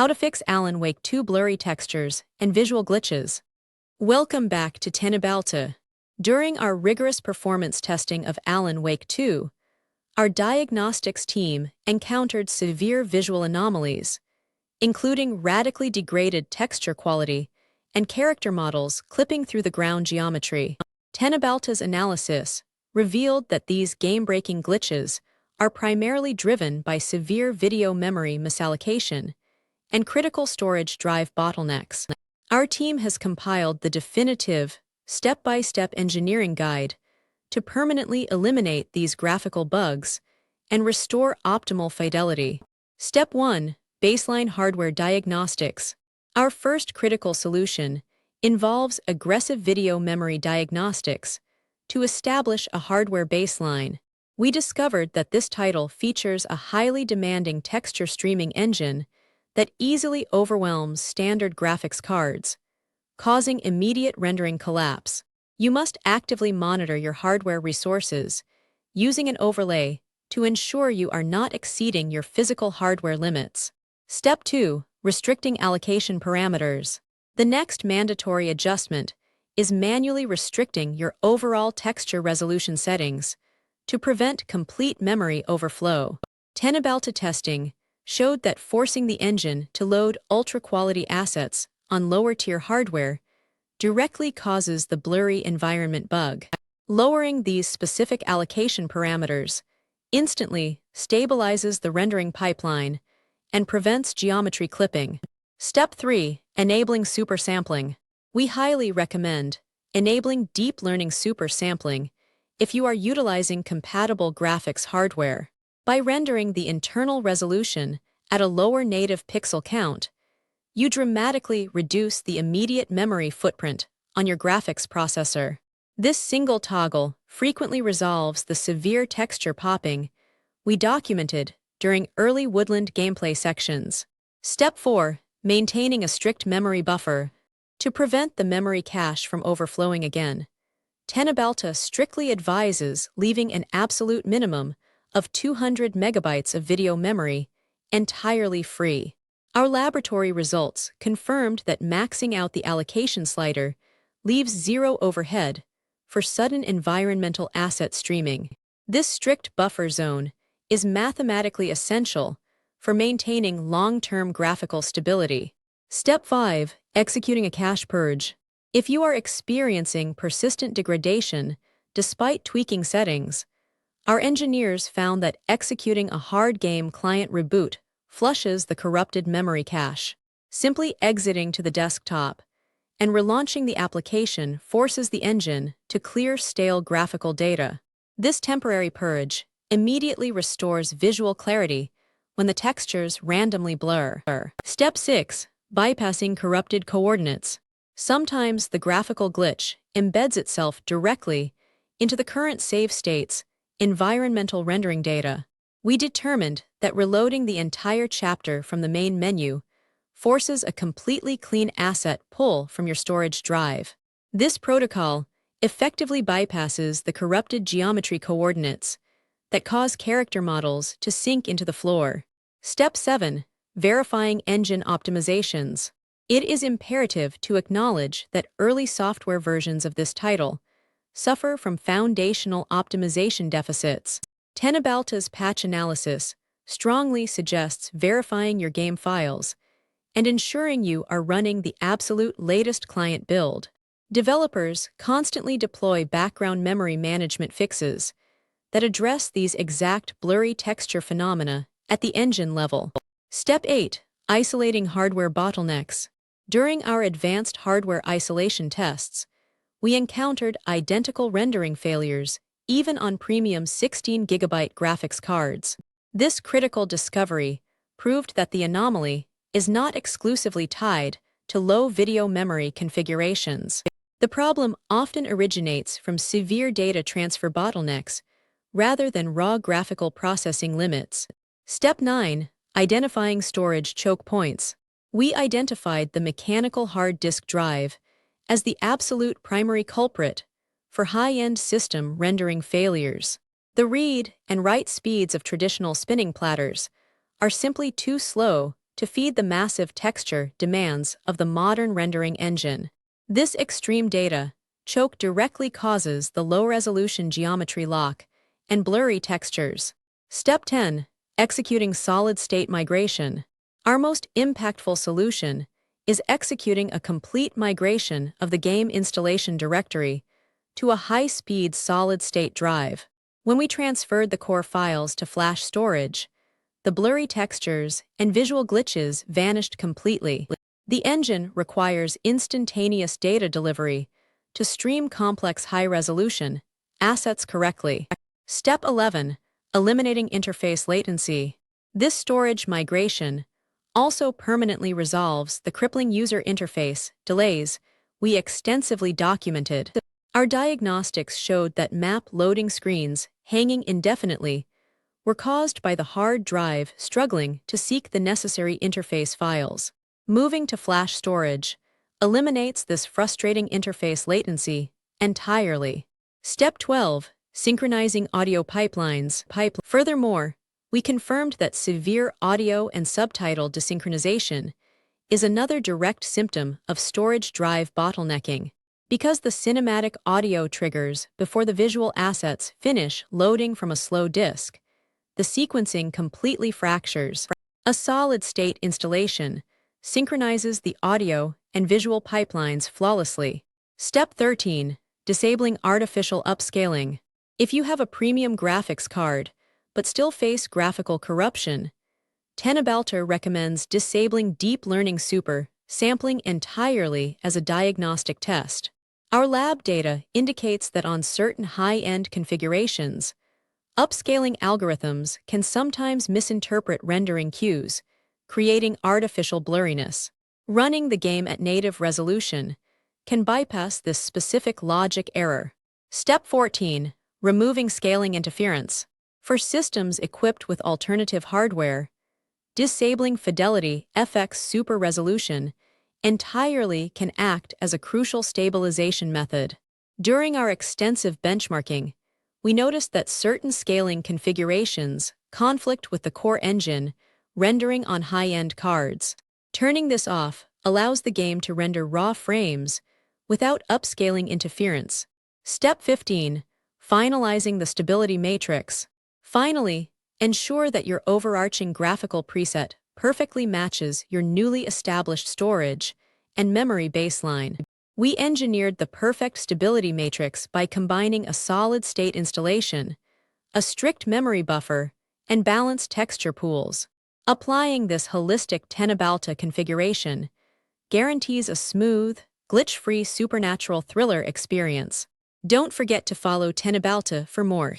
How to fix Alan Wake 2 blurry textures and visual glitches. Welcome back to Teknobalta. During our rigorous performance testing of Alan Wake 2, our diagnostics team encountered severe visual anomalies, including radically degraded texture quality and character models clipping through the ground geometry. Teknobalta's analysis revealed that these game-breaking glitches are primarily driven by severe video memory misallocation and critical storage drive bottlenecks. Our team has compiled the definitive, step-by-step engineering guide to permanently eliminate these graphical bugs and restore optimal fidelity. Step 1. Baseline hardware diagnostics. Our first critical solution involves aggressive video memory diagnostics to establish a hardware baseline. We discovered that this title features a highly demanding texture streaming engine that easily overwhelms standard graphics cards, causing immediate rendering collapse. You must actively monitor your hardware resources using an overlay to ensure you are not exceeding your physical hardware limits. Step 2. Restricting allocation parameters. The next mandatory adjustment is manually restricting your overall texture resolution settings to prevent complete memory overflow. Teknobalta testing showed that forcing the engine to load ultra-quality assets on lower-tier hardware directly causes the blurry environment bug. Lowering these specific allocation parameters instantly stabilizes the rendering pipeline and prevents geometry clipping. Step 3. Enabling super sampling. We highly recommend enabling deep learning super sampling if you are utilizing compatible graphics hardware. By rendering the internal resolution at a lower native pixel count, you dramatically reduce the immediate memory footprint on your graphics processor. This single toggle frequently resolves the severe texture popping we documented during early Woodland gameplay sections. Step 4. Maintaining a strict memory buffer. To prevent the memory cache from overflowing again, Teknobalta strictly advises leaving an absolute minimum of 200 megabytes of video memory entirely free. Our laboratory results confirmed that maxing out the allocation slider leaves zero overhead for sudden environmental asset streaming. This strict buffer zone is mathematically essential for maintaining long-term graphical stability. Step 5. Executing a cache purge. If you are experiencing persistent degradation despite tweaking settings, our engineers found that executing a hard game client reboot flushes the corrupted memory cache. Simply exiting to the desktop and relaunching the application forces the engine to clear stale graphical data. This temporary purge immediately restores visual clarity when the textures randomly blur. Step 6. Bypassing corrupted coordinates. Sometimes the graphical glitch embeds itself directly into the current save state's environmental rendering data. We determined that reloading the entire chapter from the main menu forces a completely clean asset pull from your storage drive. This protocol effectively bypasses the corrupted geometry coordinates that cause character models to sink into the floor. Step 7. Verifying engine optimizations. It is imperative to acknowledge that early software versions of this title suffer from foundational optimization deficits. Teknobalta's patch analysis strongly suggests verifying your game files and ensuring you are running the absolute latest client build. Developers constantly deploy background memory management fixes that address these exact blurry texture phenomena at the engine level. Step 8. Isolating hardware bottlenecks. During our advanced hardware isolation tests, we encountered identical rendering failures even on premium 16GB graphics cards. This critical discovery proved that the anomaly is not exclusively tied to low video memory configurations. The problem often originates from severe data transfer bottlenecks rather than raw graphical processing limits. Step 9. Identifying storage choke points. We identified the mechanical hard disk drive as the absolute primary culprit for high-end system rendering failures. The read and write speeds of traditional spinning platters are simply too slow to feed the massive texture demands of the modern rendering engine. This extreme data choke directly causes the low-resolution geometry lock and blurry textures. Step 10. Executing solid-state migration. Our most impactful solution is executing a complete migration of the game installation directory to a high-speed solid-state drive. When we transferred the core files to flash storage, the blurry textures and visual glitches vanished completely. The engine requires instantaneous data delivery to stream complex high-resolution assets correctly. Step 11. Eliminating interface latency. This storage migration also permanently resolves the crippling user interface delays we extensively documented. Our diagnostics showed that map loading screens hanging indefinitely were caused by the hard drive struggling to seek the necessary interface files. Moving to flash storage eliminates this frustrating interface latency entirely. Step 12. Synchronizing audio pipelines. Furthermore, we confirmed that severe audio and subtitle desynchronization is another direct symptom of storage drive bottlenecking. Because the cinematic audio triggers before the visual assets finish loading from a slow disk, the sequencing completely fractures. A solid-state installation synchronizes the audio and visual pipelines flawlessly. Step 13. Disabling artificial upscaling. If you have a premium graphics card, but still face graphical corruption, Teknobalta recommends disabling deep learning super sampling entirely as a diagnostic test. Our lab data indicates that on certain high-end configurations, upscaling algorithms can sometimes misinterpret rendering cues, creating artificial blurriness. Running the game at native resolution can bypass this specific logic error. Step 14. Removing scaling interference. For systems equipped with alternative hardware, disabling Fidelity FX Super Resolution entirely can act as a crucial stabilization method. During our extensive benchmarking, we noticed that certain scaling configurations conflict with the core engine rendering on high-end cards. Turning this off allows the game to render raw frames without upscaling interference. Step 15. Finalizing the stability matrix. Finally, ensure that your overarching graphical preset perfectly matches your newly established storage and memory baseline. We engineered the perfect stability matrix by combining a solid-state installation, a strict memory buffer, and balanced texture pools. Applying this holistic Teknobalta configuration guarantees a smooth, glitch-free supernatural thriller experience. Don't forget to follow Teknobalta for more.